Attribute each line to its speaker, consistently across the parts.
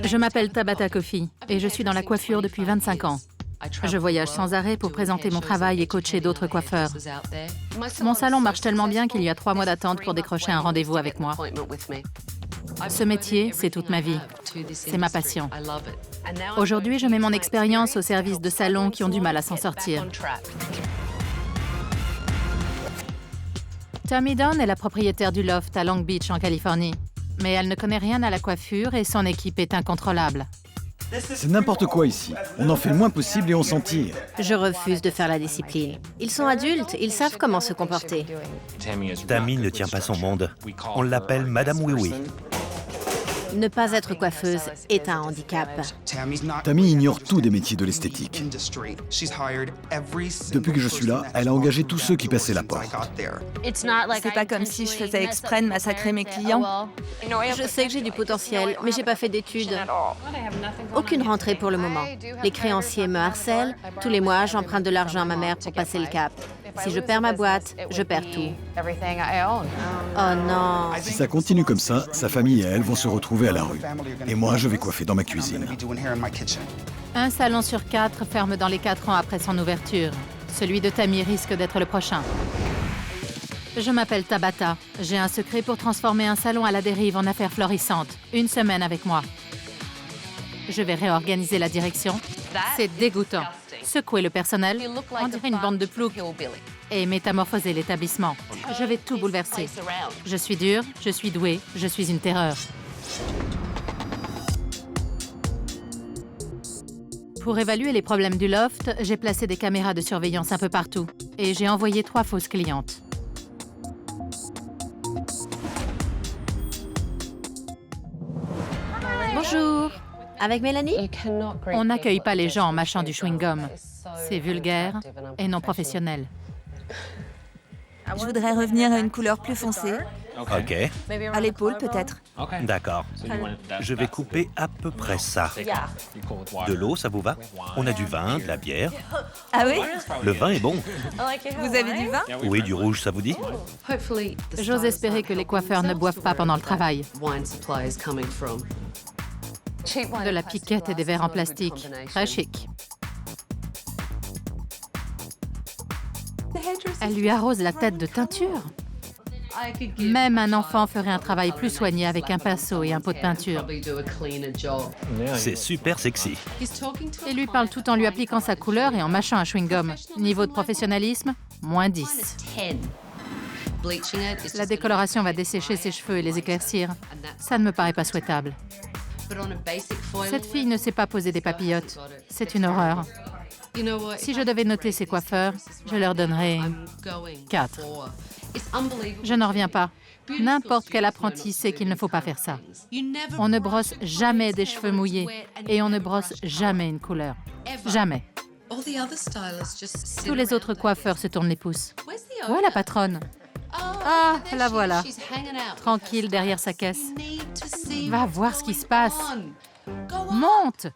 Speaker 1: Je m'appelle Tabata Coffey et je suis dans la coiffure depuis 25 ans. Je voyage sans arrêt pour présenter mon travail et coacher d'autres coiffeurs. Mon salon marche tellement bien qu'il y a 3 mois d'attente pour décrocher un rendez-vous avec moi. Ce métier, c'est toute ma vie. C'est ma passion. Aujourd'hui, je mets mon expérience au service de salons qui ont du mal à s'en sortir. Tammy Dawn est la propriétaire du loft à Long Beach, en Californie. Mais elle ne connaît rien à la coiffure et son équipe est incontrôlable.
Speaker 2: C'est n'importe quoi ici. On en fait le moins possible et on s'en tire.
Speaker 3: Je refuse de faire la discipline. Ils sont adultes, ils savent comment se comporter.
Speaker 4: Tammy ne tient pas son monde. On l'appelle Madame Oui-Oui.
Speaker 3: Ne pas être coiffeuse est un handicap.
Speaker 2: Tammy ignore tout des métiers de l'esthétique. Depuis que je suis là, elle a engagé tous ceux qui passaient la porte.
Speaker 5: C'est pas comme si je faisais exprès de massacrer mes clients.
Speaker 3: Je sais que j'ai du potentiel, mais j'ai pas fait d'études. Aucune rentrée pour le moment. Les créanciers me harcèlent. Tous les mois, j'emprunte de l'argent à ma mère pour passer le cap. Si je perds ma boîte, je perds tout. Oh non.
Speaker 2: Si ça continue comme ça, sa famille et elle vont se retrouver à la rue. Et moi, je vais coiffer dans ma cuisine.
Speaker 1: Un salon sur 4 ferme dans les 4 ans après son ouverture. Celui de Tammy risque d'être le prochain. Je m'appelle Tabata. J'ai un secret pour transformer un salon à la dérive en affaires florissantes. Une semaine avec moi. Je vais réorganiser la direction. C'est dégoûtant. Secouer le personnel, on dirait une bande de ploucs, et métamorphoser l'établissement. Je vais tout bouleverser. Je suis dure, je suis douée, je suis une terreur. Pour évaluer les problèmes du loft, j'ai placé des caméras de surveillance un peu partout et j'ai envoyé 3 fausses clientes.
Speaker 3: Bonjour. Avec Mélanie?
Speaker 1: On n'accueille pas les gens en mâchant du chewing-gum. C'est vulgaire et non professionnel.
Speaker 5: Je voudrais revenir à une couleur plus foncée.
Speaker 4: OK,
Speaker 5: À l'épaule, peut-être.
Speaker 4: d'accord. Je vais couper à peu près ça. De l'eau, ça vous va? On a du vin, de la bière.
Speaker 5: Ah oui?
Speaker 4: Le vin est bon.
Speaker 5: Vous avez du vin?
Speaker 4: Oui, du rouge, ça vous dit?
Speaker 1: J'ose espérer que les coiffeurs ne boivent pas pendant le travail. De la piquette et des verres en plastique. Très chic. Elle lui arrose la tête de teinture. Même un enfant ferait un travail plus soigné avec un pinceau et un pot de peinture.
Speaker 4: C'est super sexy.
Speaker 1: Et lui parle tout en lui appliquant sa couleur et en mâchant un chewing-gum. Niveau de professionnalisme, -10. La décoloration va dessécher ses cheveux et les éclaircir. Ça ne me paraît pas souhaitable. Cette fille ne sait pas poser des papillotes. C'est une horreur. Si je devais noter ces coiffeurs, je leur donnerais 4. Je n'en reviens pas. N'importe quel apprenti sait qu'il ne faut pas faire ça. On ne brosse jamais des cheveux mouillés et on ne brosse jamais une couleur. Jamais. Tous les autres coiffeurs se tournent les pouces. Où est la patronne? Ah, la voilà. Tranquille derrière sa caisse. Va voir ce qui se passe. Monte!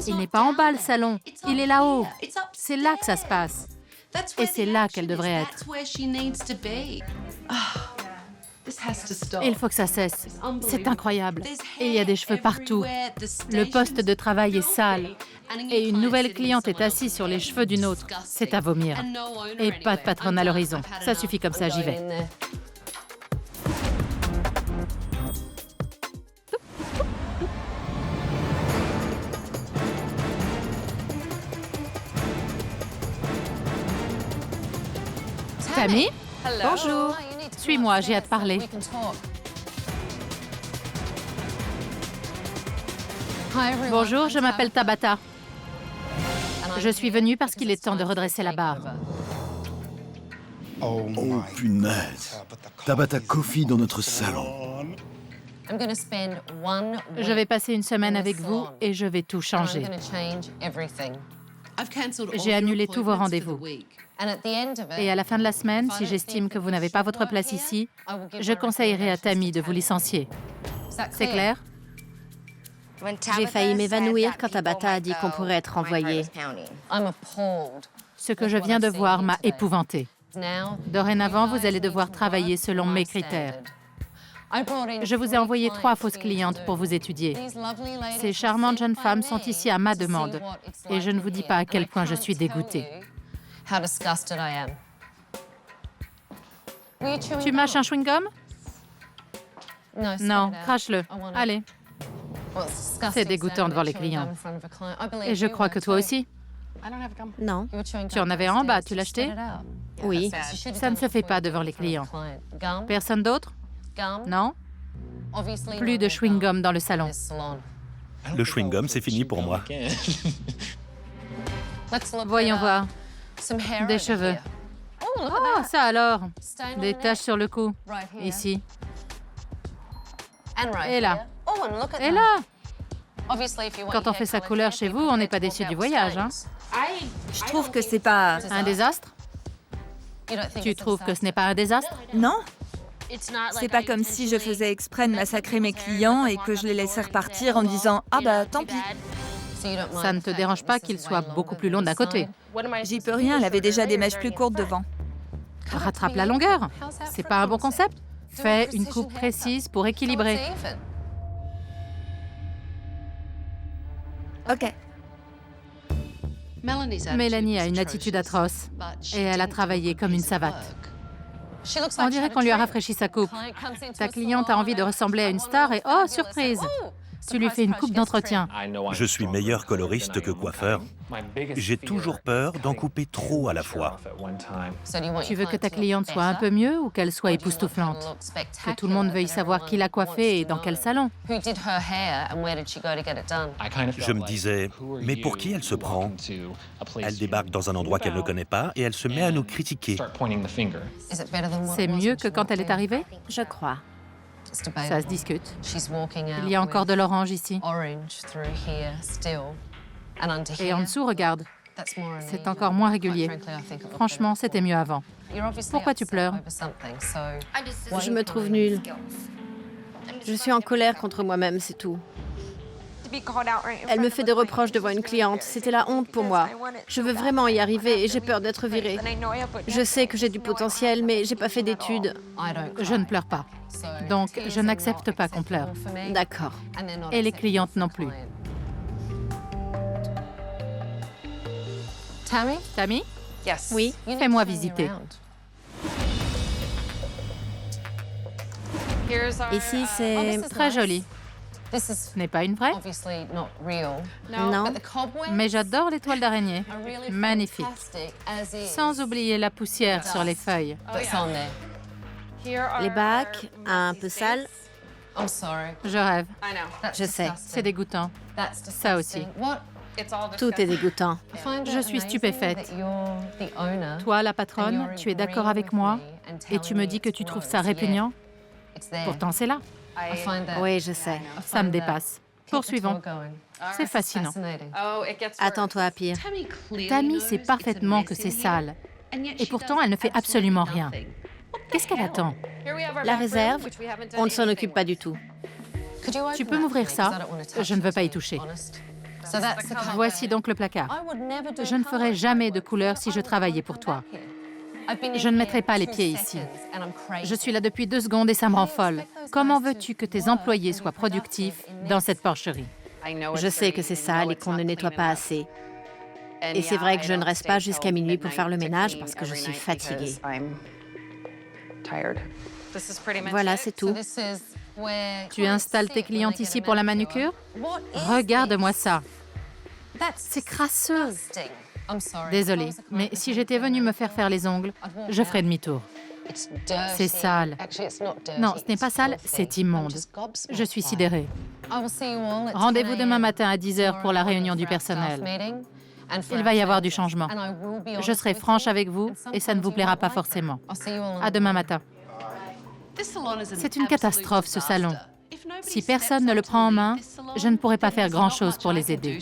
Speaker 1: Il n'est pas en bas, le salon. Il est là-haut. C'est là que ça se passe. Et c'est là qu'elle devrait être. Il faut que ça cesse. C'est incroyable. Il y a des cheveux partout. Le poste de travail est sale. Et une nouvelle cliente est assise sur les cheveux d'une autre. C'est à vomir. Et pas de patronne à l'horizon. Ça suffit comme ça, j'y vais. Tammy?
Speaker 3: Bonjour.
Speaker 1: Suis-moi, j'ai hâte de parler. Bonjour, je m'appelle Tabata. Je suis venue parce qu'il est temps de redresser la barre.
Speaker 2: Oh punaise. Tabata Coffey dans notre salon.
Speaker 1: Je vais passer une semaine avec vous et je vais tout changer. J'ai annulé tous vos rendez-vous. Et à la fin de la semaine, si j'estime que vous n'avez pas votre place ici, je conseillerais à Tammy de vous licencier. C'est clair?
Speaker 3: J'ai failli m'évanouir quand Tabata a dit qu'on pourrait être renvoyé.
Speaker 1: Ce que je viens de voir m'a épouvantée. Dorénavant, vous allez devoir travailler selon mes critères. Je vous ai envoyé 3 fausses clientes pour vous étudier. Ces charmantes jeunes femmes sont ici à ma demande. Et je ne vous dis pas à quel point je suis dégoûtée. Tu mâches un chewing-gum? Non, crache-le. Allez. C'est dégoûtant devant les clients. Et je crois que toi aussi.
Speaker 3: Non.
Speaker 1: Tu en avais un en bas, tu l'as acheté?
Speaker 3: Oui.
Speaker 1: Ça ne se fait pas devant les clients. Personne d'autre? Non? Plus de chewing-gum dans le salon.
Speaker 4: Le chewing-gum, c'est fini pour moi.
Speaker 1: Voyons voir. Des cheveux. Oh, ça alors. Des taches sur le cou. Ici. Et là. Et là. Quand on fait sa couleur chez vous, on n'est pas déçu du voyage, hein?
Speaker 5: Je trouve que c'est pas...
Speaker 1: Un désastre? Tu trouves que ce n'est pas un désastre?
Speaker 5: Non? C'est pas comme si je faisais exprès de massacrer mes clients et que je les laissais repartir en disant « Ah bah, tant pis ».
Speaker 1: Ça ne te dérange pas qu'il soit beaucoup plus long d'un côté?
Speaker 5: J'y peux rien, elle avait déjà des mèches plus courtes devant.
Speaker 1: Rattrape la longueur. C'est pas un bon concept? Fais une coupe précise pour équilibrer.
Speaker 5: Ok.
Speaker 1: Mélanie a une attitude atroce et elle a travaillé comme une savate. On dirait qu'on lui a rafraîchi sa coupe. Ta cliente a envie de ressembler à une star et oh, surprise! Tu lui fais une coupe d'entretien.
Speaker 4: Je suis meilleur coloriste que coiffeur. J'ai toujours peur d'en couper trop à la fois.
Speaker 1: Tu veux que ta cliente soit un peu mieux ou qu'elle soit époustouflante? Que tout le monde veuille savoir qui l'a coiffée et dans quel salon?
Speaker 4: Je me disais, mais pour qui elle se prend? Elle débarque dans un endroit qu'elle ne connaît pas et elle se met à nous critiquer.
Speaker 1: C'est mieux que quand elle est arrivée?
Speaker 3: Je crois.
Speaker 1: Ça se discute. Il y a encore de l'orange ici. Et en dessous, regarde. C'est encore moins régulier. Franchement, c'était mieux avant. Pourquoi tu pleures?
Speaker 3: Je me trouve nulle. Je suis en colère contre moi-même, c'est tout. Elle me fait des reproches devant une cliente. C'était la honte pour moi. Je veux vraiment y arriver et j'ai peur d'être virée. Je sais que j'ai du potentiel, mais j'ai pas fait d'études.
Speaker 1: Je ne pleure pas. Donc, je n'accepte pas qu'on pleure.
Speaker 3: D'accord.
Speaker 1: Et les clientes non plus. Tammy?
Speaker 3: Oui.
Speaker 1: Fais-moi visiter.
Speaker 3: Ici, c'est...
Speaker 1: Très joli. Ce n'est pas une vraie?
Speaker 3: Non.
Speaker 1: Mais j'adore les toiles d'araignée. Magnifique. Sans oublier la poussière sur les feuilles.
Speaker 3: Les bacs, un peu sales.
Speaker 1: Je rêve.
Speaker 3: Je sais.
Speaker 1: C'est dégoûtant. Ça aussi.
Speaker 3: Tout est dégoûtant.
Speaker 1: Je suis stupéfaite. Toi, la patronne, tu es d'accord avec moi et tu me dis que tu trouves ça répugnant? Pourtant, c'est là.
Speaker 3: Oui, je sais.
Speaker 1: Ça me dépasse. Poursuivons. C'est fascinant.
Speaker 3: Attends-toi à pire.
Speaker 1: Tammy sait parfaitement que c'est sale. Et pourtant, elle ne fait absolument rien. Qu'est-ce qu'elle attend?
Speaker 3: La réserve, on ne s'en occupe pas du tout.
Speaker 1: Tu peux m'ouvrir ça? Je ne veux pas y toucher. Voici donc le placard. Je ne ferai jamais de couleur si je travaillais pour toi. Je ne mettrai pas les pieds ici. Je suis là depuis 2 secondes et ça me rend folle. Comment veux-tu que tes employés soient productifs dans cette porcherie?
Speaker 3: Je sais que c'est sale et qu'on ne nettoie pas assez. Et c'est vrai que je ne reste pas jusqu'à minuit pour faire le ménage parce que je suis fatiguée. Voilà, c'est tout.
Speaker 1: Tu installes tes clientes ici pour la manucure? Regarde-moi ça. C'est crasseux. Désolée, mais si j'étais venue me faire les ongles, je ferais demi-tour. C'est sale. Non, ce n'est pas sale, c'est immonde. Je suis sidérée. Rendez-vous demain matin à 10h pour la réunion du personnel. Il va y avoir du changement. Je serai franche avec vous et ça ne vous plaira pas forcément. À demain matin. C'est une catastrophe, ce salon. Si personne ne le prend en main, je ne pourrai pas faire grand-chose pour les aider.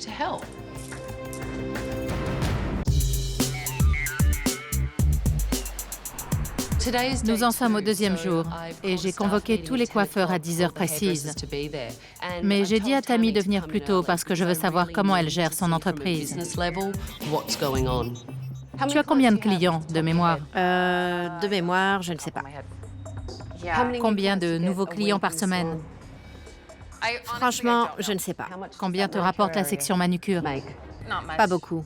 Speaker 1: Nous en sommes au 2e jour et j'ai convoqué tous les coiffeurs à 10 heures précises. Mais j'ai dit à Tammy de venir plus tôt parce que je veux savoir comment elle gère son entreprise. Tu as combien de clients, de mémoire?
Speaker 3: De mémoire, je ne sais pas.
Speaker 1: Combien de nouveaux clients par semaine?
Speaker 3: Franchement, je ne sais pas.
Speaker 1: Combien te rapporte la section manucure?
Speaker 3: Pas beaucoup.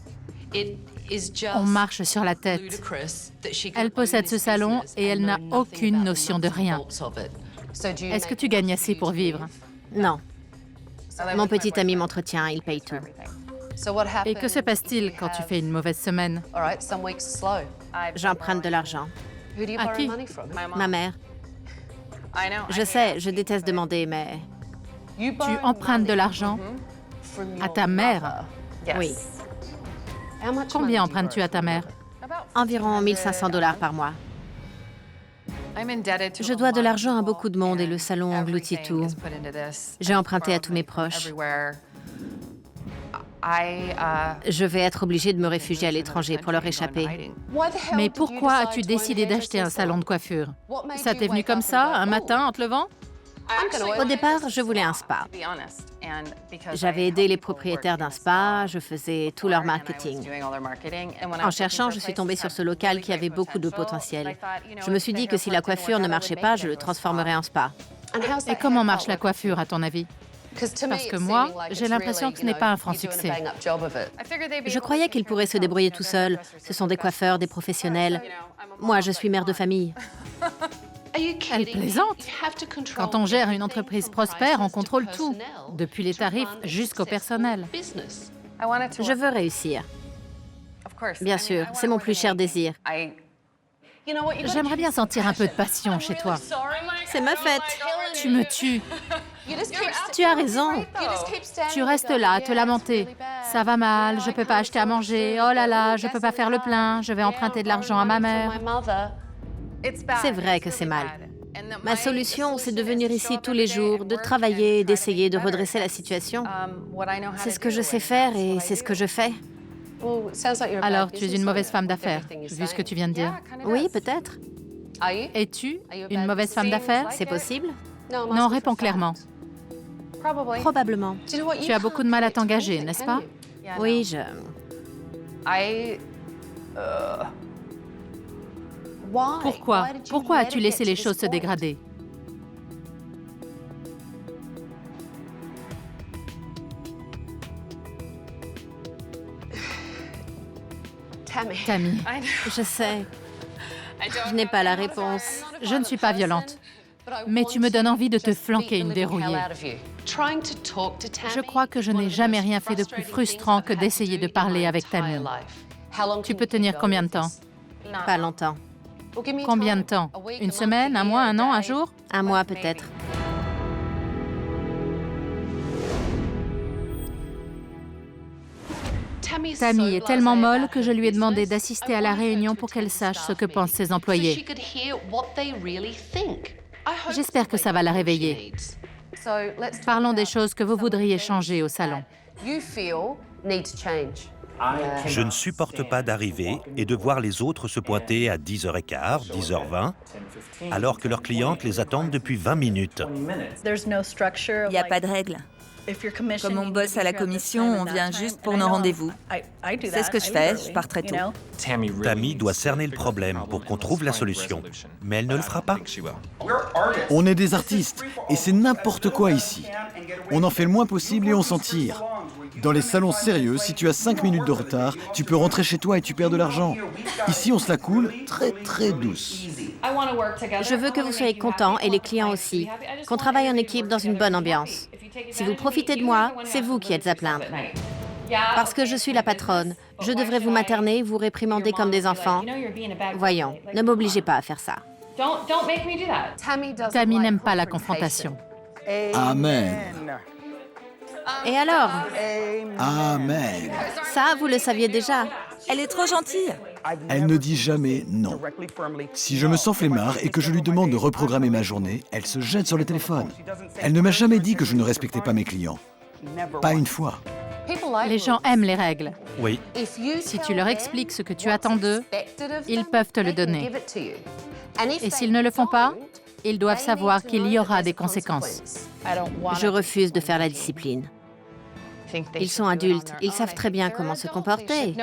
Speaker 1: On marche sur la tête. Elle possède ce salon et elle n'a aucune notion de rien. Est-ce que tu gagnes assez pour vivre?
Speaker 3: Non. Mon petit ami m'entretient, il paye tout.
Speaker 1: Et que se passe-t-il quand tu fais une mauvaise semaine?
Speaker 3: J'emprunte de l'argent.
Speaker 1: À qui?
Speaker 3: Ma mère. Je sais, je déteste demander, mais...
Speaker 1: Tu empruntes de l'argent à ta mère?
Speaker 3: Oui.
Speaker 1: Combien empruntes-tu à ta mère?
Speaker 3: Environ 1 500 $ par mois. Je dois de l'argent à beaucoup de monde et le salon engloutit tout. J'ai emprunté à tous mes proches. Je vais être obligée de me réfugier à l'étranger pour leur échapper.
Speaker 1: Mais pourquoi as-tu décidé d'acheter un salon de coiffure? Ça t'est venu comme ça, un matin, en te levant?
Speaker 3: Au départ, je voulais un spa. J'avais aidé les propriétaires d'un spa, je faisais tout leur marketing. En cherchant, je suis tombée sur ce local qui avait beaucoup de potentiel. Je me suis dit que si la coiffure ne marchait pas, je le transformerais en spa.
Speaker 1: Et comment marche la coiffure, à ton avis? Parce que moi, j'ai l'impression que ce n'est pas un franc succès.
Speaker 3: Je croyais qu'ils pourraient se débrouiller tout seuls. Ce sont des coiffeurs, des professionnels. Moi, je suis mère de famille.
Speaker 1: Elle plaisante. Quand on gère une entreprise prospère, on contrôle tout, depuis les tarifs jusqu'au personnel.
Speaker 3: Je veux réussir. Bien sûr, c'est mon plus cher désir.
Speaker 1: J'aimerais bien sentir un peu de passion chez toi.
Speaker 3: C'est ma fête.
Speaker 1: Tu me tues.
Speaker 3: Tu as raison.
Speaker 1: Tu restes là à te lamenter. Ça va mal, je peux pas acheter à manger. Oh là là, je peux pas faire le plein. Je vais emprunter de l'argent à ma mère.
Speaker 3: C'est vrai que c'est mal. Ma solution, c'est de venir ici tous les jours, de travailler, d'essayer de redresser la situation. C'est ce que je sais faire et c'est ce que je fais.
Speaker 1: Alors, tu es une mauvaise femme d'affaires, vu ce que tu viens de dire.
Speaker 3: Oui, peut-être.
Speaker 1: Es-tu une mauvaise femme d'affaires?
Speaker 3: C'est possible?
Speaker 1: Non, réponds clairement.
Speaker 3: Probablement.
Speaker 1: Tu as beaucoup de mal à t'engager, n'est-ce pas?
Speaker 3: Oui,
Speaker 1: Pourquoi? Pourquoi as-tu laissé les choses se dégrader? Tammy,
Speaker 3: Je sais. Je n'ai pas la réponse.
Speaker 1: je ne suis pas violente, mais tu me donnes envie de te flanquer une dérouillée. Je crois que je n'ai jamais rien fait de plus frustrant que d'essayer de parler avec Tammy. Tu peux tenir combien de temps?
Speaker 3: Pas longtemps.
Speaker 1: Combien de temps? Une semaine, un mois, un an, un jour?
Speaker 3: Un mois peut-être.
Speaker 1: Tammy est tellement molle que je lui ai demandé d'assister à la réunion pour qu'elle sache ce que pensent ses employés. J'espère que ça va la réveiller. Parlons des choses que vous voudriez changer au salon.
Speaker 4: Je ne supporte pas d'arriver et de voir les autres se pointer à 10h15, 10h20, alors que leurs clientes les attendent depuis 20 minutes.
Speaker 5: Il n'y a pas de règle. Comme on bosse à la commission, on vient juste pour nos rendez-vous. C'est ce que je fais, je pars très tôt.
Speaker 4: Tammy doit cerner le problème pour qu'on trouve la solution, mais elle ne le fera pas.
Speaker 2: On est des artistes et c'est n'importe quoi ici. On en fait le moins possible et on s'en tire. Dans les salons sérieux, si tu as 5 minutes de retard, tu peux rentrer chez toi et tu perds de l'argent. Ici, on se la coule très très douce.
Speaker 3: Je veux que vous soyez contents et les clients aussi. Qu'on travaille en équipe dans une bonne ambiance. Si vous profitez de moi, c'est vous qui êtes à plaindre. Parce que je suis la patronne. Je devrais vous materner, vous réprimander comme des enfants. Voyons, ne m'obligez pas à faire ça.
Speaker 1: Tammy n'aime pas la confrontation.
Speaker 2: Amen.
Speaker 3: Et alors?
Speaker 2: Amen.
Speaker 3: Ça, vous le saviez déjà.
Speaker 5: Elle est trop gentille.
Speaker 2: Elle ne dit jamais non. Si je me sens flemmard et que je lui demande de reprogrammer ma journée, elle se jette sur le téléphone. Elle ne m'a jamais dit que je ne respectais pas mes clients. Pas une fois.
Speaker 1: Les gens aiment les règles.
Speaker 4: Oui,
Speaker 1: Si tu leur expliques ce que tu attends d'eux, ils peuvent te le donner. Et s'ils ne le font pas, ils doivent savoir qu'il y aura des conséquences.
Speaker 3: Je refuse de faire la discipline. Ils sont adultes, ils savent très bien comment se comporter.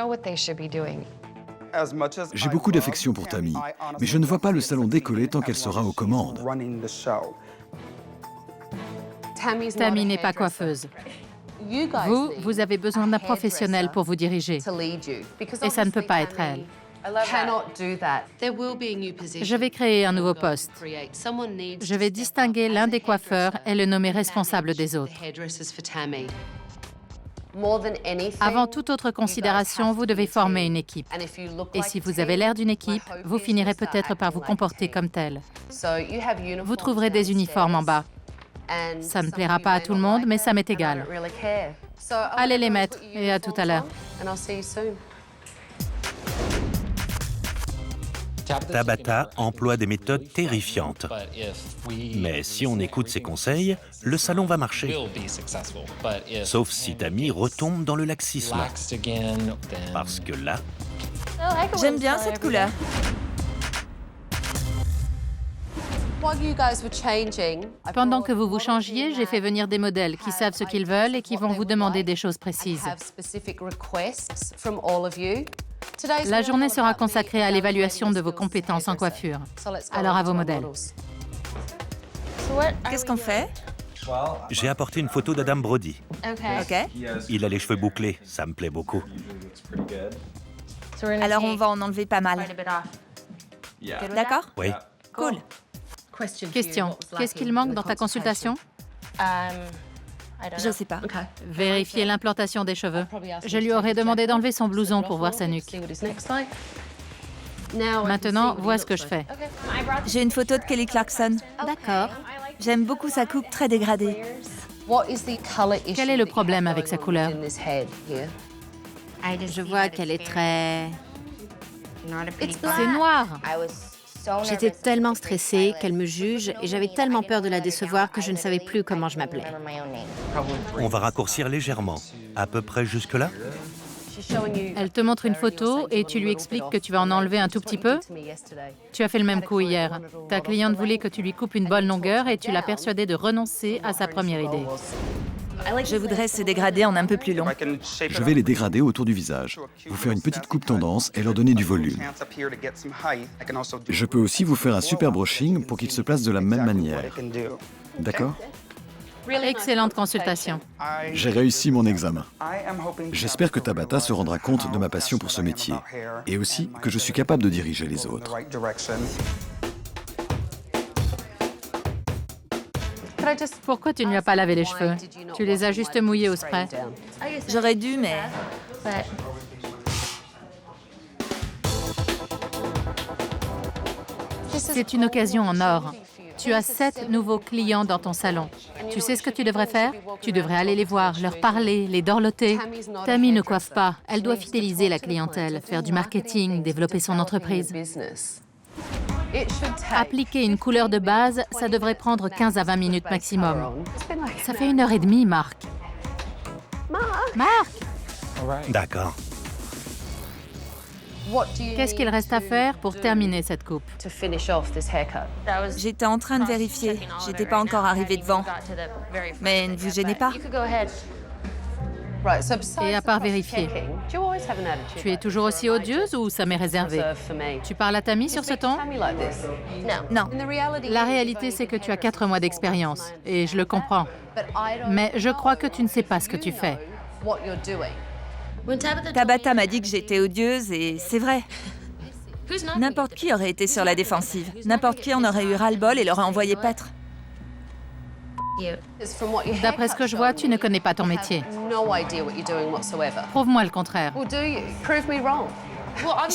Speaker 2: J'ai beaucoup d'affection pour Tammy, mais je ne vois pas le salon décoller tant qu'elle sera aux commandes.
Speaker 1: Tammy n'est pas coiffeuse. Vous avez besoin d'un professionnel pour vous diriger. Et ça ne peut pas être elle. Je vais créer un nouveau poste. Je vais distinguer l'un des coiffeurs et le nommer responsable des autres. Avant toute autre considération, vous devez former une équipe. Et si vous avez l'air d'une équipe, vous finirez peut-être par vous comporter comme tel. Vous trouverez des uniformes en bas. Ça ne plaira pas à tout le monde, mais ça m'est égal. Allez les mettre, et à tout à l'heure.
Speaker 4: Tabata emploie des méthodes terrifiantes. Mais si on écoute ses conseils, le salon va marcher. Sauf si Tammy retombe dans le laxisme. Parce que là,
Speaker 5: J'aime bien cette couleur.
Speaker 1: Pendant que vous vous changiez, j'ai fait venir des modèles qui savent ce qu'ils veulent et qui vont vous demander des choses précises. La journée sera consacrée à l'évaluation de vos compétences en coiffure. Alors à vos modèles.
Speaker 5: Qu'est-ce qu'on fait?
Speaker 4: j'ai apporté une photo d'Adam Brody.
Speaker 5: OK.
Speaker 4: Il a les cheveux bouclés, ça me plaît beaucoup.
Speaker 5: Alors on va en enlever pas mal. D'accord?
Speaker 4: Oui.
Speaker 5: Cool.
Speaker 1: Question. Qu'est-ce qu'il manque dans ta consultation?
Speaker 5: Je sais pas.
Speaker 1: Vérifier l'implantation des cheveux. Je lui aurais demandé d'enlever son blouson pour voir sa nuque. Maintenant, vois ce que je fais.
Speaker 5: J'ai une photo de Kelly Clarkson.
Speaker 3: D'accord.
Speaker 5: J'aime beaucoup sa coupe très dégradée.
Speaker 1: Quel est le problème avec sa couleur?
Speaker 3: Je vois qu'elle est très...
Speaker 1: C'est noir.
Speaker 3: J'étais tellement stressée qu'elle me juge et j'avais tellement peur de la décevoir que je ne savais plus comment je m'appelais.
Speaker 4: On va raccourcir légèrement. À peu près jusque-là.
Speaker 1: Elle te montre une photo et tu lui expliques que tu vas en enlever un tout petit peu. Tu as fait le même coup hier. Ta cliente voulait que tu lui coupes une bonne longueur et tu l'as persuadée de renoncer à sa première idée.
Speaker 5: Je voudrais se dégrader en un peu plus long.
Speaker 2: Je vais les dégrader autour du visage, vous faire une petite coupe tendance et leur donner du volume. Je peux aussi vous faire un super brushing pour qu'ils se placent de la même manière. D'accord?
Speaker 1: Excellente consultation.
Speaker 2: J'ai réussi mon examen. J'espère que Tabata se rendra compte de ma passion pour ce métier et aussi que je suis capable de diriger les autres.
Speaker 1: Pourquoi tu ne lui as pas lavé les cheveux? Tu les as juste mouillés au spray.
Speaker 5: J'aurais dû, mais...
Speaker 1: C'est une occasion en or. Tu as 7 nouveaux clients dans ton salon. Tu sais ce que tu devrais faire? Tu devrais aller les voir, leur parler, les dorloter. Tammy ne coiffe pas. Elle doit fidéliser la clientèle, faire du marketing, développer son entreprise. Appliquer une couleur de base, ça devrait prendre 15 à 20 minutes maximum. Ça fait 1h30, Marc. Marc!
Speaker 4: D'accord.
Speaker 1: Qu'est-ce qu'il reste à faire pour terminer cette coupe?
Speaker 5: J'étais en train de vérifier. J'étais pas encore arrivée devant. Mais ne vous gênez pas.
Speaker 1: Et à part vérifier, tu es toujours aussi odieuse ou ça m'est réservé? Tu parles à Tammy sur ce ton?
Speaker 5: Non.
Speaker 1: La réalité, c'est que tu as 4 mois d'expérience, et je le comprends. Mais je crois que tu ne sais pas ce que tu fais.
Speaker 5: Tabata m'a dit que j'étais odieuse et c'est vrai. N'importe qui aurait été sur la défensive. N'importe qui en aurait eu ras-le-bol et l'aurait envoyé paître.
Speaker 1: D'après ce que je vois, tu ne connais pas ton métier. Prouve-moi le contraire.
Speaker 5: Je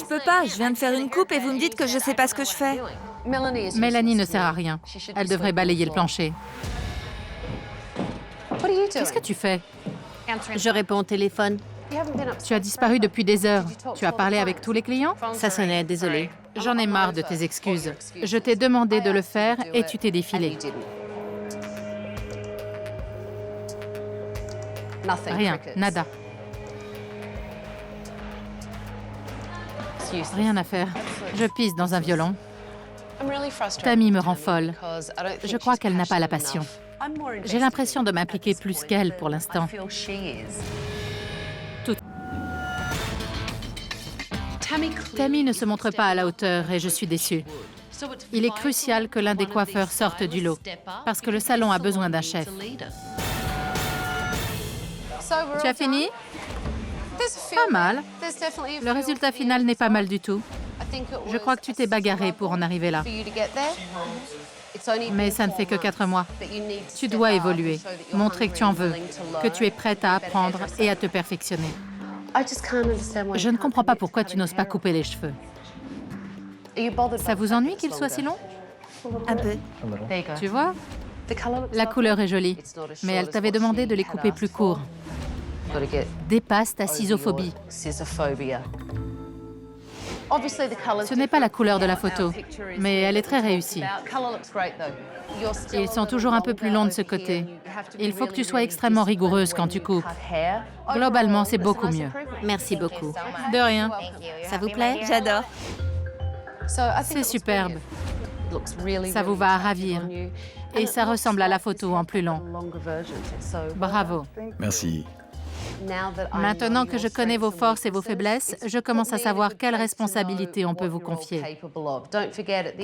Speaker 5: peux pas, je viens de faire une coupe et vous me dites que je sais pas ce que je fais.
Speaker 1: Mélanie ne sert à rien. Elle devrait balayer le plancher. Qu'est-ce que tu fais?
Speaker 3: Je réponds au téléphone.
Speaker 1: Tu as disparu depuis des heures. Tu as parlé avec tous les clients?
Speaker 3: Ça sonnait, désolée.
Speaker 1: J'en ai marre de tes excuses. Je t'ai demandé de le faire et tu t'es défilé. Rien, nada. Rien à faire. Je pisse dans un violon. Tammy me rend folle. Je crois qu'elle n'a pas la passion. J'ai l'impression de m'impliquer plus qu'elle pour l'instant. Tammy ne se montre pas à la hauteur et je suis déçue. Il est crucial que l'un des coiffeurs sorte du lot, parce que le salon a besoin d'un chef. Tu as fini? Pas mal. Le résultat final n'est pas mal du tout. Je crois que tu t'es bagarré pour en arriver là. Mais ça ne fait que 4 mois. Tu dois évoluer, montrer que tu en veux, que tu es prête à apprendre et à te perfectionner. Je ne comprends pas pourquoi tu n'oses pas couper les cheveux. Ça vous ennuie qu'il soit si long?
Speaker 5: Un peu.
Speaker 1: Tu vois? La couleur est jolie, mais elle t'avait demandé de les couper plus courts. Dépasse ta scisophobie. Ce n'est pas la couleur de la photo, mais elle est très réussie. Ils sont toujours un peu plus longs de ce côté. Il faut que tu sois extrêmement rigoureuse quand tu coupes. Globalement, c'est beaucoup mieux.
Speaker 3: Merci beaucoup.
Speaker 1: De rien.
Speaker 3: Ça vous plaît?
Speaker 5: J'adore.
Speaker 1: C'est superbe. Ça vous va à ravir. Et ça ressemble à la photo en plus long. Bravo.
Speaker 2: Merci.
Speaker 1: Maintenant que je connais vos forces et vos faiblesses, je commence à savoir quelles responsabilités on peut vous confier.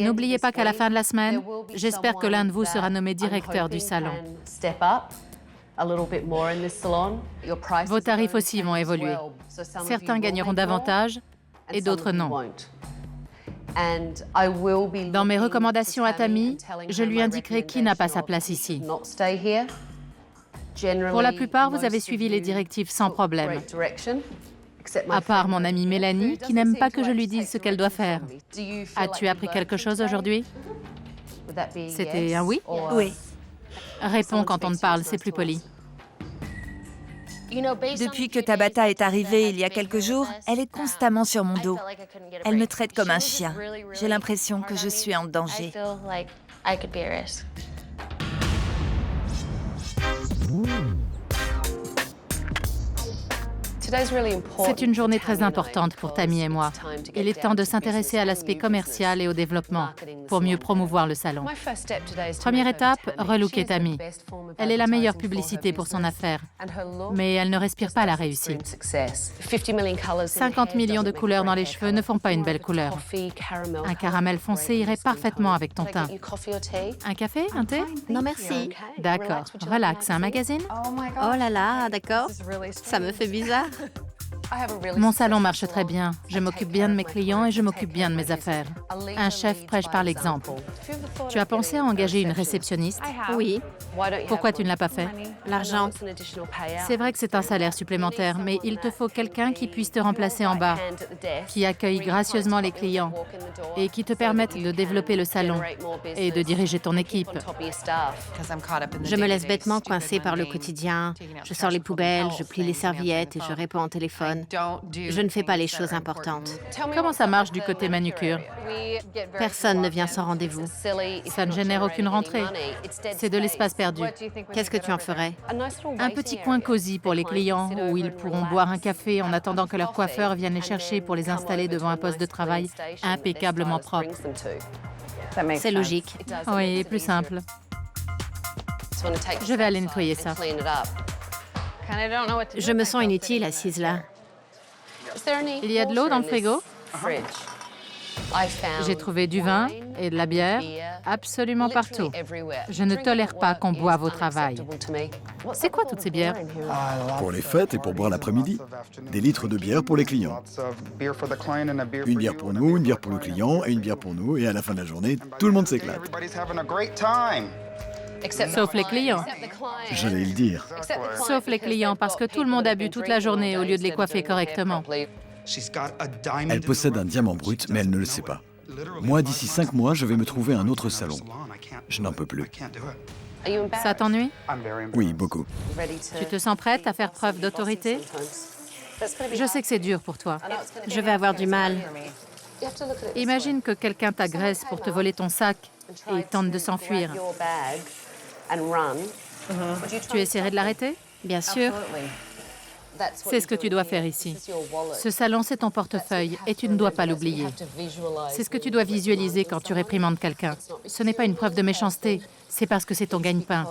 Speaker 1: N'oubliez pas qu'à la fin de la semaine, j'espère que l'un de vous sera nommé directeur du salon. Vos tarifs aussi vont évoluer. Certains gagneront davantage et d'autres non. Dans mes recommandations à Tammy, je lui indiquerai qui n'a pas sa place ici. Pour la plupart, vous avez suivi les directives sans problème. À part mon amie Mélanie, qui n'aime pas que je lui dise ce qu'elle doit faire. As-tu appris quelque chose aujourd'hui? C'était un oui?
Speaker 5: Oui.
Speaker 1: Réponds quand on te parle, c'est plus poli.
Speaker 5: Depuis que Tabata est arrivée il y a quelques jours, elle est constamment sur mon dos. Elle me traite comme un chien. J'ai l'impression que je suis en danger.
Speaker 1: C'est une journée très importante pour Tammy et moi. Il est temps de s'intéresser à l'aspect commercial et au développement pour mieux promouvoir le salon. Première étape, relooker Tammy. Elle est la meilleure publicité pour son affaire, mais elle ne respire pas la réussite. 50 millions de couleurs dans les cheveux ne font pas une belle couleur. Un caramel foncé irait parfaitement avec ton teint. Un café? Un thé?
Speaker 3: Non, merci.
Speaker 1: D'accord. Relax, un magazine?
Speaker 3: Oh là là, d'accord. Ça me fait bizarre.
Speaker 1: Mon salon marche très bien. Je m'occupe bien de mes clients et je m'occupe bien de mes affaires. Un chef prêche par l'exemple. Tu as pensé à engager une réceptionniste?
Speaker 3: Oui.
Speaker 1: Pourquoi tu ne l'as pas fait?
Speaker 3: L'argent.
Speaker 1: C'est vrai que c'est un salaire supplémentaire, mais il te faut quelqu'un qui puisse te remplacer en bas, qui accueille gracieusement les clients et qui te permette de développer le salon et de diriger ton équipe.
Speaker 3: Je me laisse bêtement coincer par le quotidien. Je sors les poubelles, je plie les serviettes et je réponds au téléphone. Je ne fais pas les choses importantes.
Speaker 1: Comment ça marche du côté manucure?
Speaker 3: Personne ne vient sans rendez-vous.
Speaker 1: Ça ne génère aucune rentrée. C'est de l'espace perdu.
Speaker 3: Qu'est-ce que tu en ferais?
Speaker 1: Un petit coin cosy pour les clients où ils pourront boire un café en attendant que leur coiffeur vienne les chercher pour les installer devant un poste de travail impeccablement propre.
Speaker 3: C'est logique.
Speaker 1: Oui, plus simple. Je vais aller nettoyer ça.
Speaker 3: Je me sens inutile assise là.
Speaker 1: Il y a de l'eau dans le frigo? J'ai trouvé du vin et de la bière absolument partout. Je ne tolère pas qu'on boive au travail. C'est quoi toutes ces bières?
Speaker 2: Pour les fêtes et pour boire l'après-midi. Des litres de bière pour les clients. Une bière pour nous, une bière pour le client et une bière pour nous. Et à la fin de la journée, tout le monde s'éclate.
Speaker 1: Sauf les clients.
Speaker 2: J'allais le dire.
Speaker 1: Sauf les clients, parce que tout le monde a bu toute la journée au lieu de les coiffer correctement.
Speaker 2: Elle possède un diamant brut, mais elle ne le sait pas. Moi, d'ici 5 mois, je vais me trouver un autre salon. Je n'en peux plus.
Speaker 1: Ça t'ennuie?
Speaker 2: Oui, beaucoup.
Speaker 1: Tu te sens prête à faire preuve d'autorité? Je sais que c'est dur pour toi.
Speaker 3: Je vais avoir du mal.
Speaker 1: Imagine que quelqu'un t'agresse pour te voler ton sac et tente de s'enfuir. Tu essaierais de l'arrêter?
Speaker 3: Bien sûr.
Speaker 1: C'est ce que tu dois faire ici. Ce salon, c'est ton portefeuille et tu ne dois pas l'oublier. C'est ce que tu dois visualiser quand tu réprimandes quelqu'un. Ce n'est pas une preuve de méchanceté, c'est parce que c'est ton gagne-pain.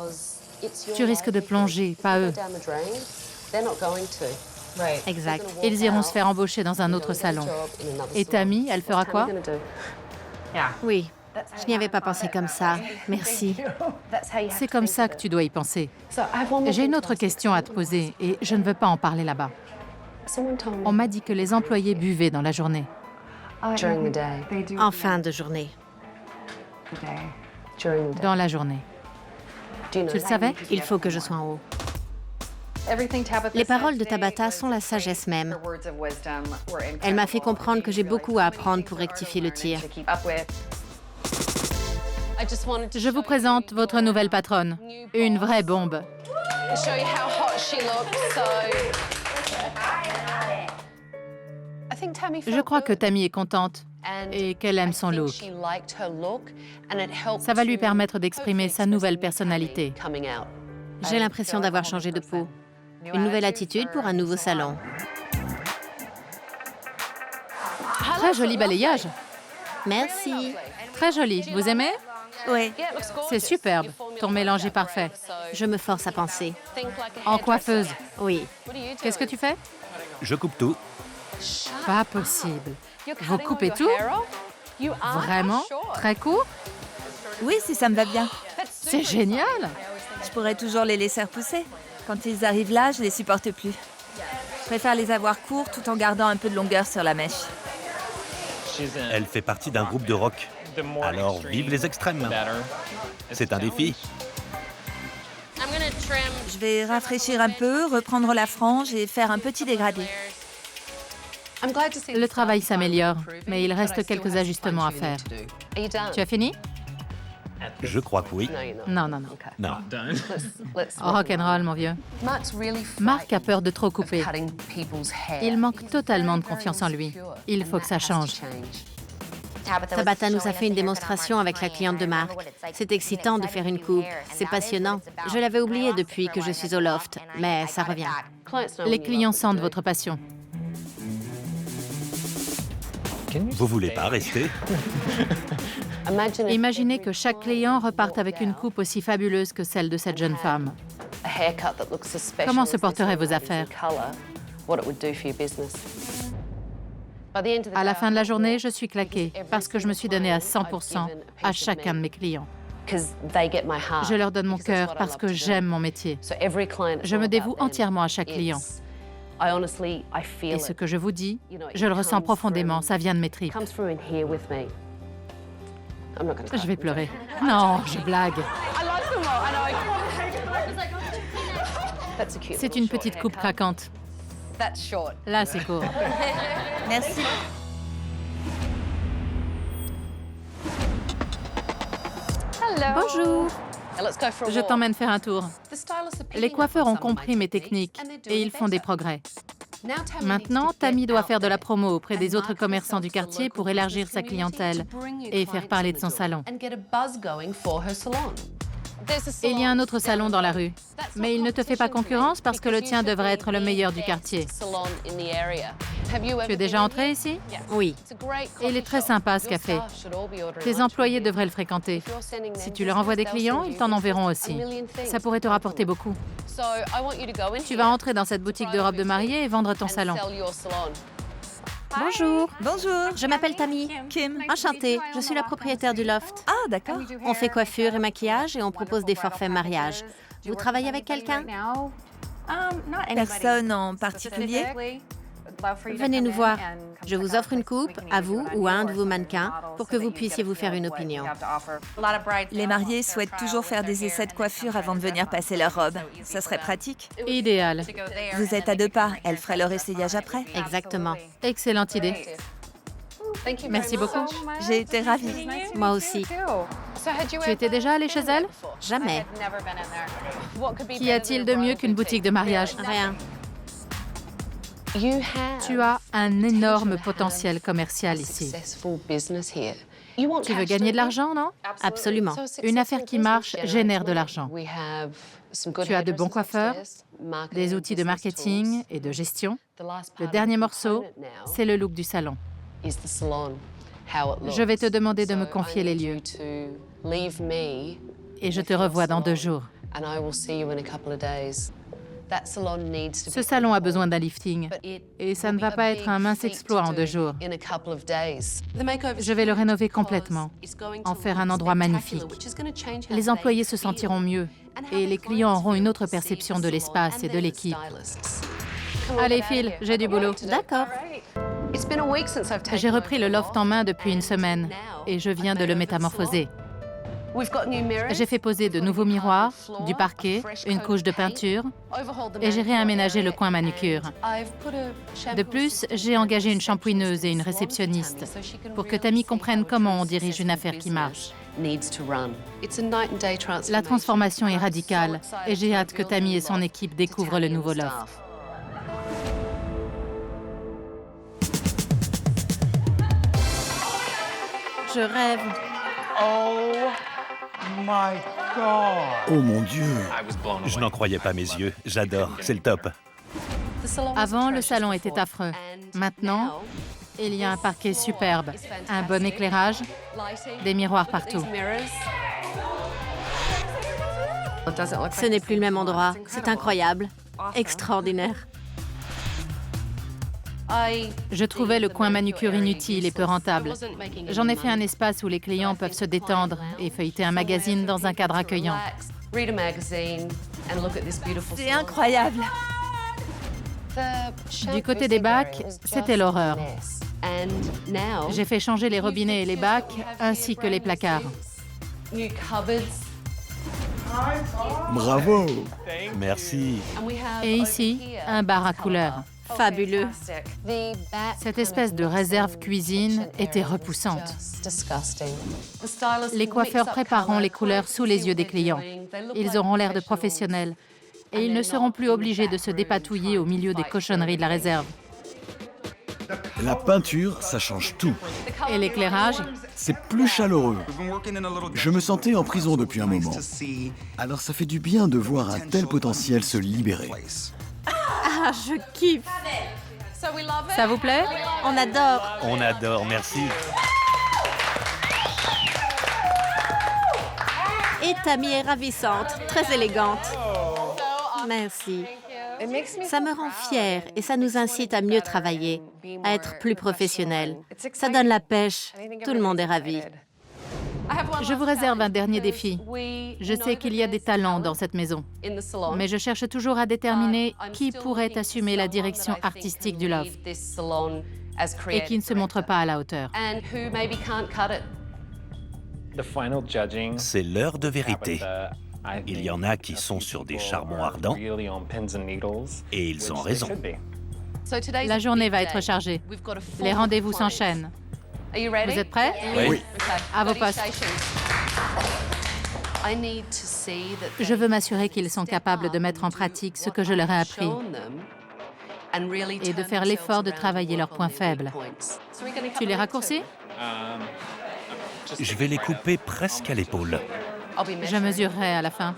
Speaker 1: Tu risques de plonger, pas eux.
Speaker 3: Exact.
Speaker 1: Ils iront se faire embaucher dans un autre salon. Et Tammy, elle fera quoi?
Speaker 3: Oui, je n'y avais pas pensé comme ça. Merci.
Speaker 1: C'est comme ça que tu dois y penser. J'ai une autre question à te poser et je ne veux pas en parler là-bas. On m'a dit que les employés buvaient dans la journée.
Speaker 3: En fin de journée.
Speaker 1: Dans la journée. Tu le savais?
Speaker 3: Il faut que je sois en haut. Les paroles de Tabata sont la sagesse même. Elle m'a fait comprendre que j'ai beaucoup à apprendre pour rectifier le tir.
Speaker 1: Je vous présente votre nouvelle patronne. Une vraie bombe. Je crois que Tammy est contente et qu'elle aime son look. Ça va lui permettre d'exprimer sa nouvelle personnalité.
Speaker 3: J'ai l'impression d'avoir changé de peau. Une nouvelle attitude pour un nouveau salon.
Speaker 1: Très joli balayage.
Speaker 3: Merci.
Speaker 1: Très joli. Vous aimez?
Speaker 3: Oui,
Speaker 1: C'est superbe. Ton mélange est parfait.
Speaker 3: je me force à penser.
Speaker 1: En coiffeuse.
Speaker 3: Oui.
Speaker 1: Qu'est-ce que tu fais?
Speaker 4: Je coupe tout.
Speaker 1: Pas possible. Vous coupez tout? Vraiment? Très court?
Speaker 5: Oui, si ça me va bien.
Speaker 1: C'est génial!
Speaker 5: Je pourrais toujours les laisser repousser. Quand ils arrivent là, je les supporte plus. Je préfère les avoir courts tout en gardant un peu de longueur sur la mèche.
Speaker 4: Elle fait partie d'un groupe de rock. Alors vive les extrêmes. C'est un défi.
Speaker 5: Je vais rafraîchir un peu, reprendre la frange et faire un petit dégradé.
Speaker 1: Le travail s'améliore, mais il reste quelques ajustements à faire. Tu as fini?
Speaker 4: Je crois que oui.
Speaker 1: Non, non, non.
Speaker 4: Non.
Speaker 1: Rock'n'roll, mon vieux. Marc a peur de trop couper. Il manque totalement de confiance en lui. Il faut que ça change.
Speaker 3: Tabata nous a fait une démonstration avec la cliente de Marc. C'est excitant de faire une coupe. C'est passionnant. Je l'avais oublié depuis que je suis au loft, mais ça revient.
Speaker 1: Les clients sentent votre passion.
Speaker 4: Vous voulez pas rester?
Speaker 1: Imaginez que chaque client reparte avec une coupe aussi fabuleuse que celle de cette jeune femme. Comment se porteraient vos affaires? À la fin de la journée, je suis claquée parce que je me suis donnée à 100% à chacun de mes clients. Je leur donne mon cœur parce que j'aime mon métier. Je me dévoue entièrement à chaque client. Et ce que je vous dis, je le ressens profondément, ça vient de mes tripes. Je vais pleurer. Non, je blague. C'est une petite coupe craquante. Là, c'est court.
Speaker 5: Merci.
Speaker 3: Bonjour.
Speaker 1: Je t'emmène faire un tour. Les coiffeurs ont compris mes techniques et ils font des progrès. Maintenant, Tammy doit faire de la promo auprès des autres commerçants du quartier pour élargir sa clientèle et faire parler de son salon. Il y a un autre salon dans la rue, mais il ne te fait pas concurrence parce que le tien devrait être le meilleur du quartier. Tu es déjà entré ici?
Speaker 3: Oui.
Speaker 1: Et il est très sympa ce café. Tes employés devraient le fréquenter. Si tu leur envoies des clients, ils t'en enverront aussi. Ça pourrait te rapporter beaucoup. Tu vas entrer dans cette boutique de robes de mariée et vendre ton salon.
Speaker 3: Bonjour.
Speaker 5: Bonjour.
Speaker 3: Je m'appelle Tammy.
Speaker 5: Kim.
Speaker 3: Enchantée, je suis la propriétaire du loft.
Speaker 5: Ah, d'accord.
Speaker 3: On fait coiffure et maquillage et on propose des forfaits mariage. Vous travaillez avec quelqu'un?
Speaker 5: Personne en particulier?
Speaker 3: Venez nous voir. Je vous offre une coupe, à vous ou à un de vos mannequins, pour que vous puissiez vous faire une opinion.
Speaker 5: Les mariés souhaitent toujours faire des essais de coiffure avant de venir passer leur robe. Ça serait pratique.
Speaker 1: Idéal.
Speaker 5: Vous êtes à 2 pas. Elles feraient leur essayage après.
Speaker 3: Exactement.
Speaker 1: Excellente idée. Merci beaucoup.
Speaker 5: J'ai été ravie.
Speaker 3: Moi aussi.
Speaker 1: Tu étais déjà allée chez elle?
Speaker 3: Jamais.
Speaker 1: Qu'y a-t-il de mieux qu'une boutique de mariage?
Speaker 3: Rien.
Speaker 1: Tu as un énorme potentiel commercial ici. Tu veux gagner de l'argent, non?
Speaker 3: Absolument.
Speaker 1: Une affaire qui marche génère de l'argent. Tu as de bons coiffeurs, des outils de marketing et de gestion. Le dernier morceau, c'est le look du salon. Je vais te demander de me confier les lieux. Et je te revois dans 2 jours. Ce salon a besoin d'un lifting et ça ne va pas être un mince exploit en 2 jours. Je vais le rénover complètement, en faire un endroit magnifique. Les employés se sentiront mieux et les clients auront une autre perception de l'espace et de l'équipe. Allez, Phil, j'ai du boulot.
Speaker 3: D'accord.
Speaker 1: J'ai repris le loft en main depuis 1 semaine et je viens de le métamorphoser. J'ai fait poser de nouveaux miroirs, du parquet, une couche de peinture et j'ai réaménagé le coin manucure. De plus, j'ai engagé une shampooineuse et une réceptionniste pour que Tammy comprenne comment on dirige une affaire qui marche. La transformation est radicale et j'ai hâte que Tammy et son équipe découvrent le nouveau loft.
Speaker 3: Je rêve.
Speaker 2: Oh mon Dieu!
Speaker 4: Je n'en croyais pas mes yeux. J'adore, c'est le top.
Speaker 1: Avant, le salon était affreux. Maintenant, il y a un parquet superbe, un bon éclairage, des miroirs partout.
Speaker 3: Ce n'est plus le même endroit. C'est incroyable. Extraordinaire.
Speaker 1: Je trouvais le coin manucure inutile et peu rentable. J'en ai fait un espace où les clients peuvent se détendre et feuilleter un magazine dans un cadre accueillant.
Speaker 5: C'est incroyable.
Speaker 1: Du côté des bacs, c'était l'horreur. J'ai fait changer les robinets et les bacs, ainsi que les placards.
Speaker 2: Bravo!
Speaker 4: Merci.
Speaker 1: Et ici, un bar à couleurs.
Speaker 3: Fabuleux.
Speaker 1: Cette espèce de réserve cuisine était repoussante. Les coiffeurs prépareront les couleurs sous les yeux des clients. Ils auront l'air de professionnels et ils ne seront plus obligés de se dépatouiller au milieu des cochonneries de la réserve.
Speaker 2: La peinture, ça change tout.
Speaker 1: Et l'éclairage,
Speaker 2: C'est plus chaleureux. Je me sentais en prison depuis un moment. Alors ça fait du bien de voir un tel potentiel se libérer.
Speaker 3: Ah, je kiffe.
Speaker 1: ça vous plaît?
Speaker 3: On adore.
Speaker 4: On adore, merci.
Speaker 3: Et Tammy est ravissante, très élégante. Merci. Ça me rend fière et ça nous incite à mieux travailler, à être plus professionnels. Ça donne la pêche. Tout le monde est ravi.
Speaker 1: Je vous réserve un dernier défi. Je sais qu'il y a des talents dans cette maison, mais je cherche toujours à déterminer qui pourrait assumer la direction artistique du loft et qui ne se montre pas à la hauteur.
Speaker 4: C'est l'heure de vérité. Il y en a qui sont sur des charbons ardents et ils ont raison.
Speaker 1: La journée va être chargée. Les rendez-vous s'enchaînent. Vous êtes prêts?
Speaker 2: Oui.
Speaker 1: À vos postes. Je veux m'assurer qu'ils sont capables de mettre en pratique ce que je leur ai appris et de faire l'effort de travailler leurs points faibles. Tu les raccourcis?
Speaker 4: Je vais les couper presque à l'épaule.
Speaker 1: Je mesurerai à la fin.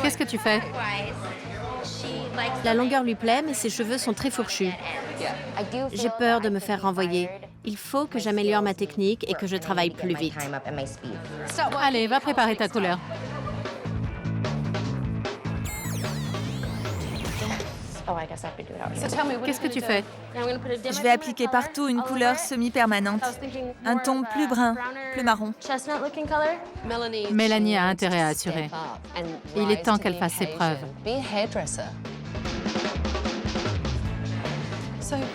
Speaker 1: Qu'est-ce que tu fais?
Speaker 3: La longueur lui plaît, mais ses cheveux sont très fourchus. J'ai peur de me faire renvoyer. Il faut que j'améliore ma technique et que je travaille plus vite.
Speaker 1: Allez, va préparer ta couleur. Qu'est-ce que tu fais?
Speaker 5: Je vais appliquer partout une couleur semi-permanente. Un ton plus brun, plus marron.
Speaker 1: Mélanie a intérêt à assurer. Il est temps qu'elle fasse ses preuves.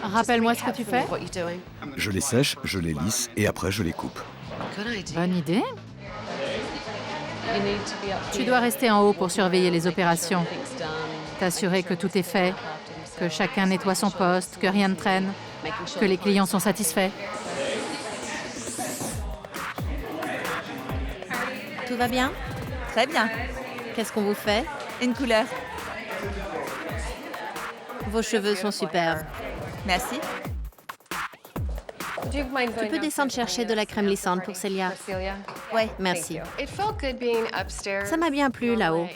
Speaker 1: Rappelle-moi ce que tu fais.
Speaker 2: Je les sèche, je les lisse et après je les coupe.
Speaker 1: Bonne idée. Tu dois rester en haut pour surveiller les opérations. T'assurer que tout est fait, que chacun nettoie son poste, que rien ne traîne, que les clients sont satisfaits.
Speaker 3: Tout va bien?
Speaker 5: Très bien.
Speaker 3: Qu'est-ce qu'on vous fait?
Speaker 5: Une couleur.
Speaker 3: Vos cheveux sont superbes.
Speaker 5: Merci.
Speaker 3: Tu peux descendre chercher de la crème lissante pour Célia?
Speaker 5: Ouais.
Speaker 3: Merci. Ça m'a bien plu là-haut.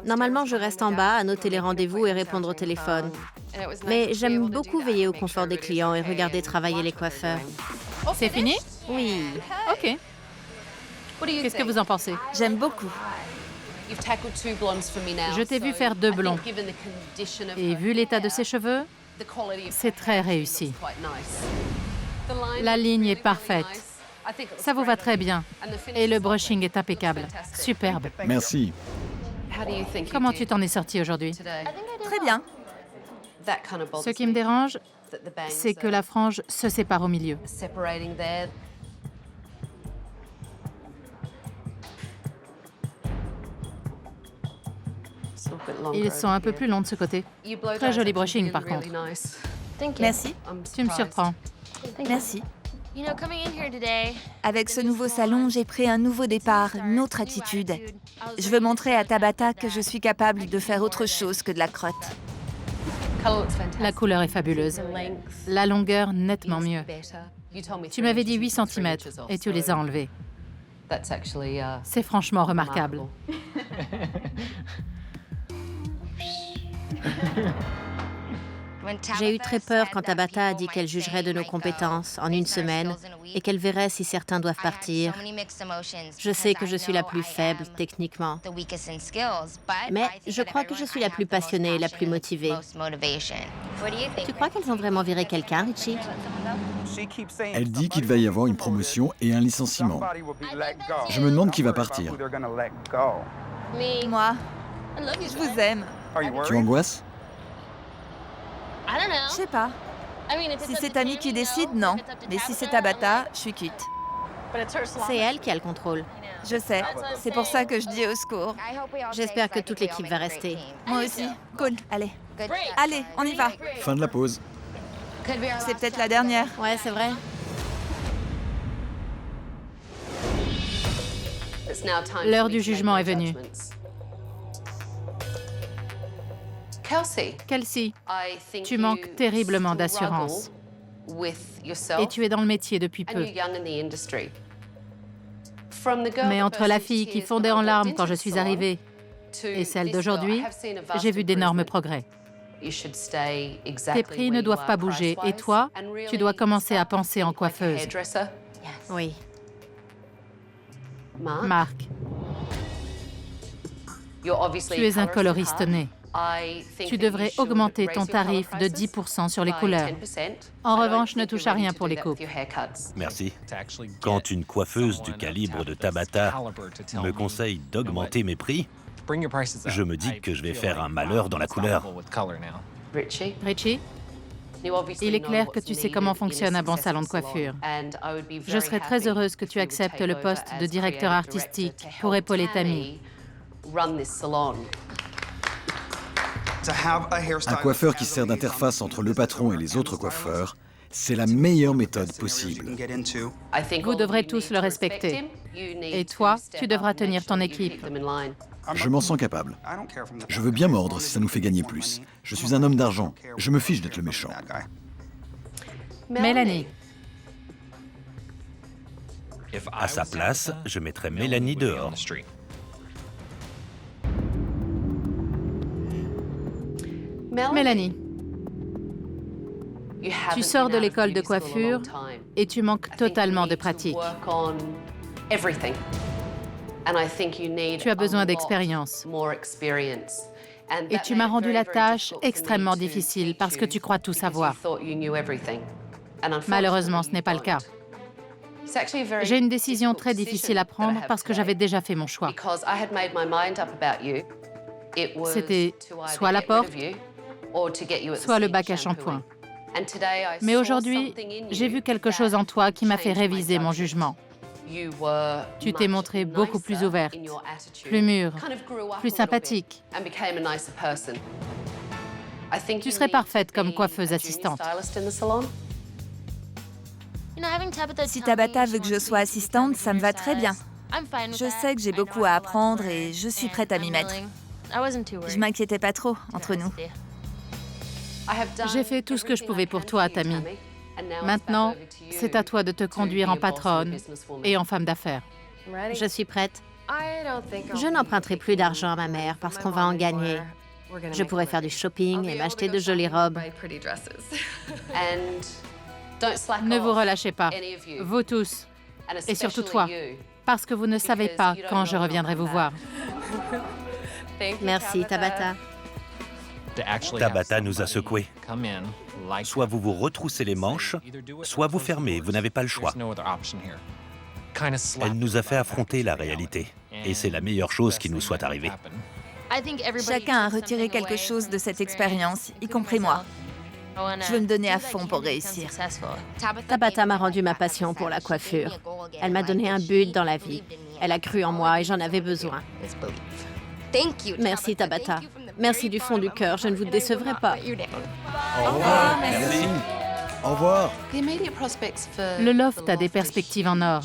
Speaker 3: Normalement, je reste en bas à noter les rendez-vous et répondre au téléphone. Mais j'aime beaucoup veiller au confort des clients et regarder travailler les coiffeurs.
Speaker 1: C'est fini?
Speaker 3: Oui.
Speaker 1: OK. Qu'est-ce que vous en pensez?
Speaker 5: J'aime beaucoup.
Speaker 1: Je t'ai vu faire 2 blonds. Et vu l'état de ses cheveux, c'est très réussi. La ligne est parfaite. Ça vous va très bien. Et le brushing est impeccable. Superbe.
Speaker 2: Merci.
Speaker 1: Comment tu t'en es sorti aujourd'hui?
Speaker 5: Très bien.
Speaker 1: Ce qui me dérange, c'est que la frange se sépare au milieu. Ils sont un peu plus longs de ce côté. Très joli brushing, par contre.
Speaker 5: Merci.
Speaker 1: Tu me surprends.
Speaker 5: Merci. Avec ce nouveau salon, j'ai pris un nouveau départ, une autre attitude. Je veux montrer à Tabata que je suis capable de faire autre chose que de la crotte.
Speaker 1: La couleur est fabuleuse. La longueur, nettement mieux. Tu m'avais dit 8 cm et tu les as enlevés. C'est franchement remarquable.
Speaker 3: J'ai eu très peur quand Tabata a dit qu'elle jugerait de nos compétences en une semaine et qu'elle verrait si certains doivent partir. Je sais que je suis la plus faible techniquement, mais je crois que je suis la plus passionnée et la plus motivée. Tu crois qu'elles ont vraiment viré quelqu'un, Richie?
Speaker 2: Elle dit qu'il va y avoir une promotion et un licenciement. Je me demande qui va partir.
Speaker 5: Moi, je vous aime.
Speaker 2: Tu angoisses?
Speaker 5: Je sais pas. Si c'est Tammy qui décide, non. Mais si c'est Tabata, je suis quitte.
Speaker 3: C'est elle qui a le contrôle.
Speaker 5: Je sais. C'est pour ça que je dis au secours.
Speaker 3: J'espère que toute l'équipe va rester.
Speaker 5: Moi aussi. Cool. Allez. Allez, on y va.
Speaker 2: Fin de la pause.
Speaker 5: C'est peut-être la dernière.
Speaker 3: Ouais, c'est vrai.
Speaker 1: L'heure du jugement est venue. Kelsey, tu manques terriblement d'assurance. Et tu es dans le métier depuis peu. Mais entre la fille qui fondait en larmes quand je suis arrivée et celle d'aujourd'hui, j'ai vu d'énormes progrès. Tes prix ne doivent pas bouger et toi, tu dois commencer à penser en coiffeuse.
Speaker 3: Oui.
Speaker 1: Marc, tu es un coloriste né. Tu devrais augmenter ton tarif de 10% sur les couleurs. En revanche, ne touche à rien pour les coupes.
Speaker 4: Merci. Quand une coiffeuse du calibre de Tabata me conseille d'augmenter mes prix, je me dis que je vais faire un malheur dans la couleur.
Speaker 1: Richie, il est clair que tu sais comment fonctionne un bon salon de coiffure. Je serais très heureuse que tu acceptes le poste de directeur artistique pour épauler Tammy.
Speaker 2: Un coiffeur qui sert d'interface entre le patron et les autres coiffeurs, c'est la meilleure méthode possible.
Speaker 1: Vous devrez tous le respecter. Et toi, tu devras tenir ton équipe.
Speaker 2: Je m'en sens capable. Je veux bien mordre si ça nous fait gagner plus. Je suis un homme d'argent. Je me fiche d'être le méchant.
Speaker 1: Mélanie,
Speaker 4: À sa place, je mettrais Mélanie dehors.
Speaker 1: Mélanie, tu sors de l'école de coiffure et tu manques totalement de pratique. Tu as besoin d'expérience. Et tu m'as rendu la tâche extrêmement difficile parce que tu crois tout savoir. Malheureusement, ce n'est pas le cas. J'ai une décision très difficile à prendre parce que j'avais déjà fait mon choix. C'était soit la porte, soit le bac à shampoing. Mais aujourd'hui, j'ai vu quelque chose en toi qui m'a fait réviser mon jugement. Tu t'es montrée beaucoup plus ouverte, plus mûre, plus sympathique. Tu serais parfaite comme coiffeuse assistante.
Speaker 5: Si Tabata veut que je sois assistante, ça me va très bien. Je sais que j'ai beaucoup à apprendre et je suis prête à m'y mettre. Je m'inquiétais pas trop entre nous.
Speaker 1: J'ai fait tout ce que je pouvais pour toi, Tammy. Maintenant, c'est à toi de te conduire en patronne et en femme d'affaires.
Speaker 3: Je suis prête. Je n'emprunterai plus d'argent à ma mère parce qu'on va en gagner. Je pourrai faire du shopping et m'acheter de jolies robes.
Speaker 1: Ne vous relâchez pas, vous tous, et surtout toi. Parce que vous ne savez pas quand je reviendrai vous voir.
Speaker 3: Merci, Tabata.
Speaker 4: Tabata nous a secoués. Soit vous vous retroussez les manches, soit vous fermez, vous n'avez pas le choix. Elle nous a fait affronter la réalité. Et c'est la meilleure chose qui nous soit arrivée.
Speaker 5: Chacun a retiré quelque chose de cette expérience, y compris moi. Je veux me donner à fond pour réussir.
Speaker 3: Tabata m'a rendu ma passion pour la coiffure. Elle m'a donné un but dans la vie. Elle a cru en moi et j'en avais besoin. Merci, Tabata. Merci du fond du cœur, je ne vous décevrai pas.
Speaker 2: Au revoir. Merci. Au revoir.
Speaker 1: Le loft a des perspectives en or.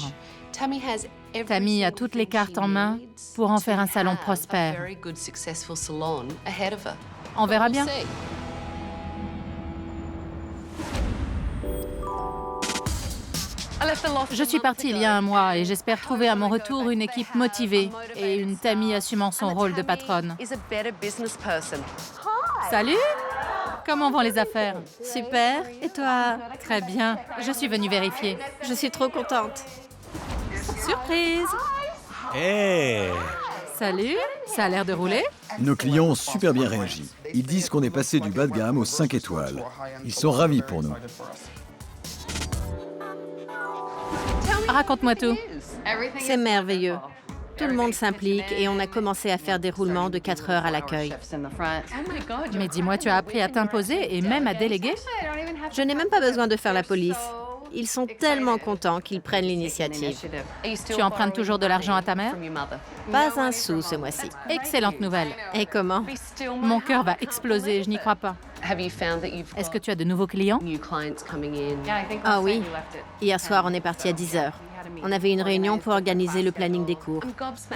Speaker 1: Tammy a toutes les cartes en main pour en faire un salon prospère. On verra bien. Je suis partie il y a un mois et j'espère trouver à mon retour une équipe motivée et une Tammy assumant son rôle de patronne. Salut! Comment vont les affaires?
Speaker 3: Super. Et toi?
Speaker 1: Très bien. Je suis venue vérifier.
Speaker 3: Je suis trop contente.
Speaker 1: Surprise!
Speaker 4: Hé!
Speaker 1: Salut! Ça a l'air de rouler?
Speaker 2: Nos clients ont super bien réagi. Ils disent qu'on est passé du bas de gamme aux 5 étoiles. Ils sont ravis pour nous.
Speaker 1: Raconte-moi tout.
Speaker 3: C'est merveilleux. Tout le monde s'implique et on a commencé à faire des roulements de 4 heures à l'accueil.
Speaker 1: Mais dis-moi, tu as appris à t'imposer et même à déléguer?
Speaker 3: Je n'ai même pas besoin de faire la police. Ils sont tellement contents qu'ils prennent l'initiative.
Speaker 1: Tu empruntes toujours de l'argent à ta mère?
Speaker 3: Pas un sou ce mois-ci.
Speaker 1: Excellente nouvelle.
Speaker 3: Et comment?
Speaker 1: Mon cœur va exploser, je n'y crois pas. Est-ce que tu as de nouveaux clients?
Speaker 3: Ah oui. Hier soir, on est parti à 10 heures. On avait une réunion pour organiser le planning des cours.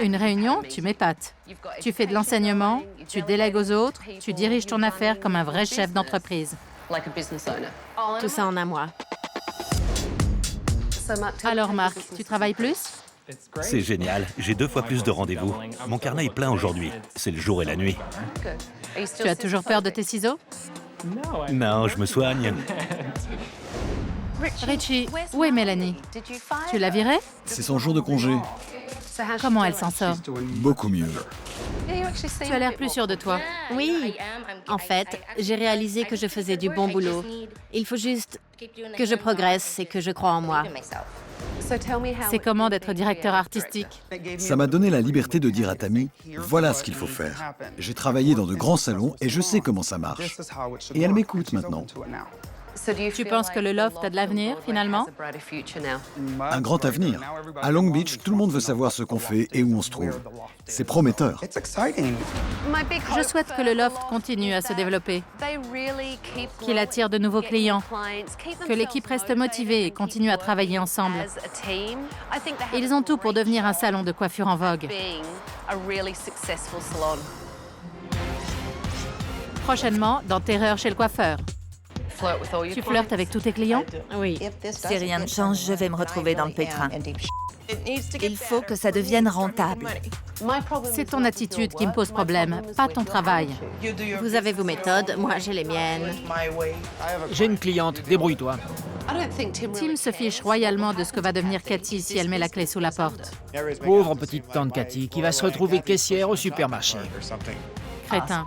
Speaker 1: Une réunion, tu m'épates. Tu fais de l'enseignement, tu délègues aux autres, tu diriges ton affaire comme un vrai chef d'entreprise.
Speaker 3: Tout ça en un mois.
Speaker 1: Alors Marc, tu travailles plus?
Speaker 4: C'est génial, j'ai 2 fois plus de rendez-vous. Mon carnet est plein aujourd'hui. C'est le jour et la nuit.
Speaker 1: Tu as toujours peur de tes ciseaux?
Speaker 4: Non, je me soigne.
Speaker 1: Richie, où est Mélanie? Tu l'as virée?
Speaker 2: C'est son jour de congé.
Speaker 1: Comment elle s'en sort?
Speaker 2: Beaucoup mieux.
Speaker 1: Tu as l'air plus sûr de toi.
Speaker 3: Oui. En fait, j'ai réalisé que je faisais du bon boulot. Il faut juste que je progresse et que je croie en moi.
Speaker 1: C'est comment d'être directeur artistique?
Speaker 2: Ça m'a donné la liberté de dire à Tammy, voilà ce qu'il faut faire. J'ai travaillé dans de grands salons et je sais comment ça marche. Et elle m'écoute maintenant.
Speaker 1: Tu penses que le loft a de l'avenir, finalement?
Speaker 2: Un grand avenir. À Long Beach, tout le monde veut savoir ce qu'on fait et où on se trouve. C'est prometteur.
Speaker 1: Je souhaite que le loft continue à se développer, qu'il attire de nouveaux clients, que l'équipe reste motivée et continue à travailler ensemble. Ils ont tout pour devenir un salon de coiffure en vogue. Prochainement, dans Terreur chez le coiffeur. Tu flirtes avec tous tes clients?
Speaker 3: Oui.
Speaker 5: Si rien ne change, je vais me retrouver dans le pétrin. Il faut que ça devienne rentable.
Speaker 1: C'est ton attitude qui me pose problème, pas ton travail.
Speaker 3: Vous avez vos méthodes, moi j'ai les miennes.
Speaker 6: J'ai une cliente, débrouille-toi.
Speaker 1: Tim se fiche royalement de ce que va devenir Cathy si elle met la clé sous la porte.
Speaker 6: Pauvre petite tante Cathy qui va se retrouver caissière au supermarché.
Speaker 1: Crétin.